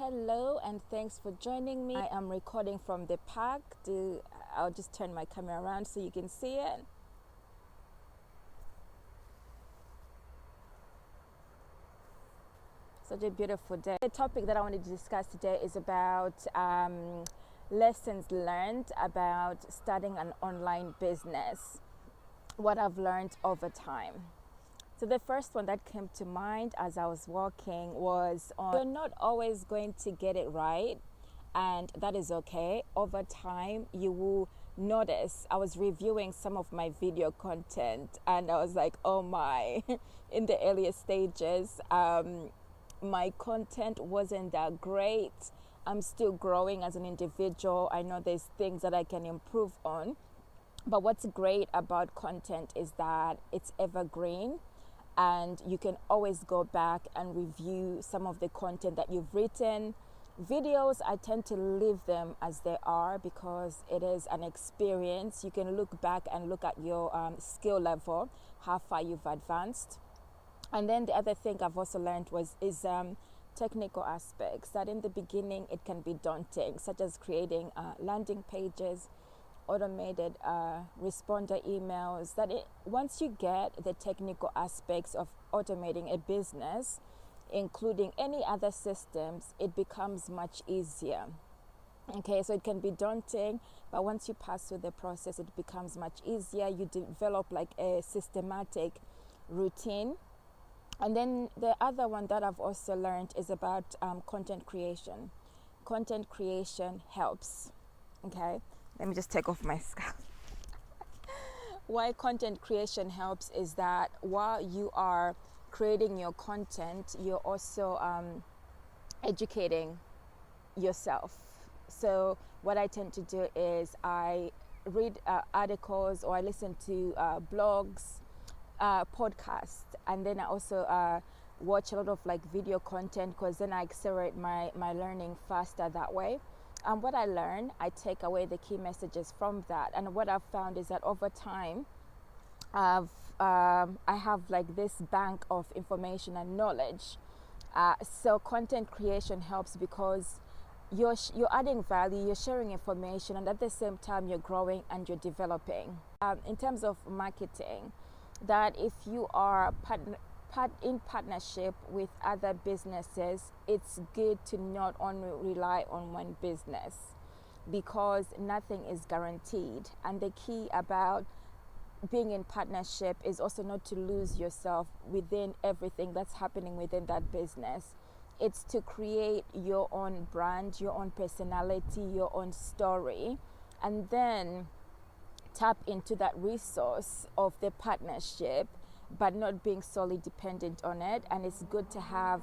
Hello and thanks for joining me. I am recording from the park. I'll just turn my camera around so you can see it. Such a beautiful day. The topic that I wanted to discuss today is about lessons learned about starting an online business, what I've learned over time. So the first one that came to mind as I was walking was you're not always going to get it right, and that is okay. Over time, you will notice. I was reviewing some of my video content and I was like, oh my, in the earlier stages, my content wasn't that great. I'm still growing as an individual. I know there's things that I can improve on. But what's great about content is that it's evergreen, and you can always go back and review some of the content that you've written. Videos, I tend to leave them as they are because it is an experience. You can look back and look at your skill level, how far you've advanced. And then the other thing I've also learned is technical aspects that in the beginning it can be daunting, such as creating landing pages, automated responder emails. Once you get the technical aspects of automating a business, including any other systems, it becomes much easier. Okay, so it can be daunting, but once you pass through the process, it becomes much easier. You develop like a systematic routine. And then the other one that I've also learned is about content creation. Content creation helps. Okay, let me just take off my scarf. Why content creation helps is that while you are creating your content, you're also educating yourself. So what I tend to do is I read articles, or I listen to blogs, podcasts, and then I also watch a lot of like video content, because then I accelerate my learning faster that way. And what I learn, I take away the key messages from that. And what I've found is that over time, I have like this bank of information and knowledge. So content creation helps because you're adding value, you're sharing information, and at the same time you're growing and you're developing. In terms of marketing, that if you are in partnership with other businesses, it's good to not only rely on one business, because nothing is guaranteed. And the key about being in partnership is also not to lose yourself within everything that's happening within that business. It's to create your own brand, your own personality, your own story, and then tap into that resource of the partnership, but not being solely dependent on it. And it's good to have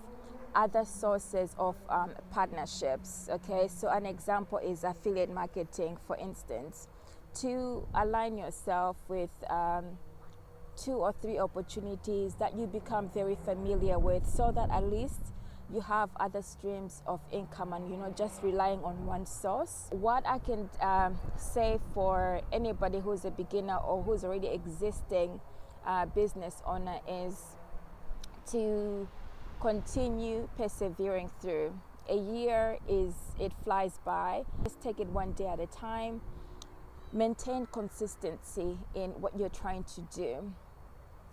other sources of partnerships. Okay, so an example is affiliate marketing, for instance, to align yourself with 2 or 3 opportunities that you become very familiar with, so that at least you have other streams of income and you're not just relying on one source. What I can say for anybody who's a beginner or who's already existing business owner is to continue persevering through. A year it flies by. Just take it one day at a time. Maintain consistency in what you're trying to do,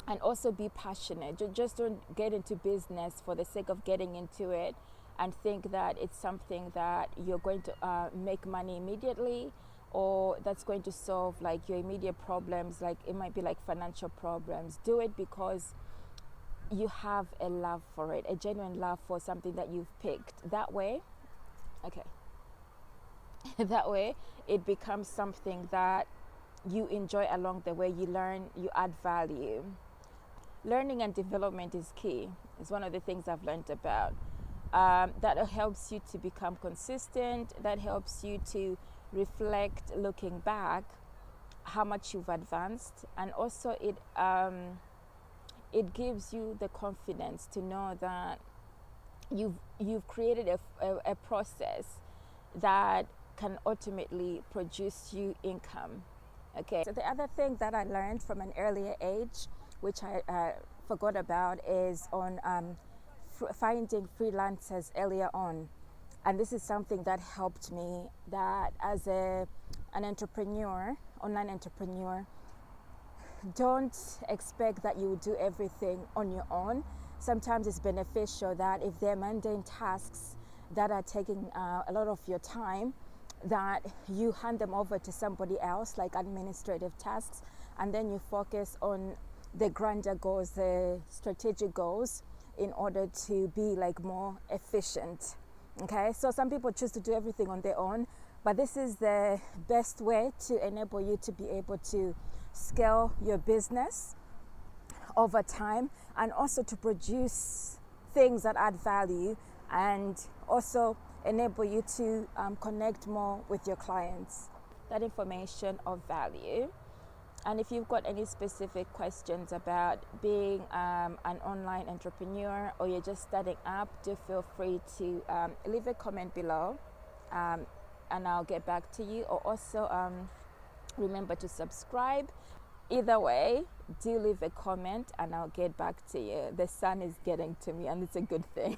and also be passionate. Just don't get into business for the sake of getting into it and think that it's something that you're going to make money immediately, or that's going to solve like your immediate problems. Like it might be like financial problems. Do it because you have a love for it, a genuine love for something that you've picked. That way, that way it becomes something that you enjoy along the way. You learn, you add value. Learning and development is key. It's one of the things I've learned about. That helps you to become consistent. That helps you to reflect, looking back, how much you've advanced. And also it gives you the confidence to know that you've created a process that can ultimately produce you income. Okay, so the other thing that I learned from an earlier age, which I forgot about, is on finding freelancers earlier on. And this is something that helped me, that as an entrepreneur, online entrepreneur, don't expect that you will do everything on your own. Sometimes it's beneficial that if there are mundane tasks that are taking a lot of your time, that you hand them over to somebody else, like administrative tasks, and then you focus on the grander goals, the strategic goals, in order to be like more efficient. Okay, so some people choose to do everything on their own, but this is the best way to enable you to be able to scale your business over time, and also to produce things that add value, and also enable you to connect more with your clients. That information of value. And if you've got any specific questions about being an online entrepreneur, or you're just starting up, do feel free to leave a comment below, and I'll get back to you. Or also remember to subscribe. Either way, do leave a comment and I'll get back to you. The sun is getting to me, and it's a good thing.